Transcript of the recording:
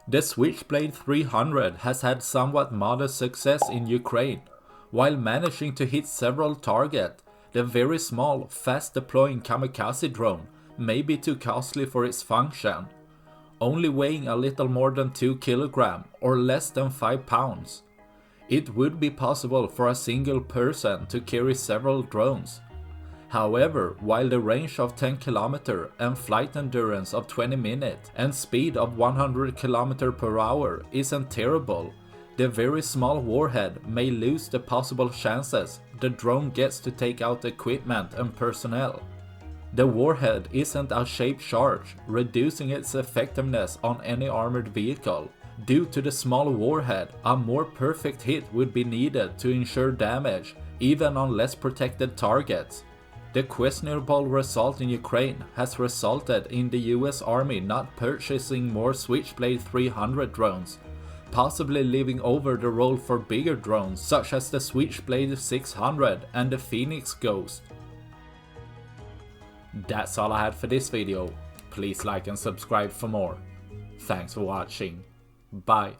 The Switchblade 300 has had somewhat modest success in Ukraine. While managing to hit several targets, the very small, fast-deploying Kamikaze drone may be too costly for its function, only weighing a little more than 2 kg or less than 5 pounds. It would be possible for a single person to carry several drones. However, while the range of 10 km and flight endurance of 20 minutes and speed of 100 km per hour isn't terrible, the very small warhead may lose the possible chances the drone gets to take out equipment and personnel. The warhead isn't a shaped charge, reducing its effectiveness on any armored vehicle. Due to the small warhead, a more perfect hit would be needed to ensure damage, even on less protected targets. The questionable result in Ukraine has resulted in the US Army not purchasing more Switchblade 300 drones, possibly leaving over the role for bigger drones such as the Switchblade 600 and the Phoenix Ghost. That's all I had for this video. Please like and subscribe for more. Thanks for watching. Bye.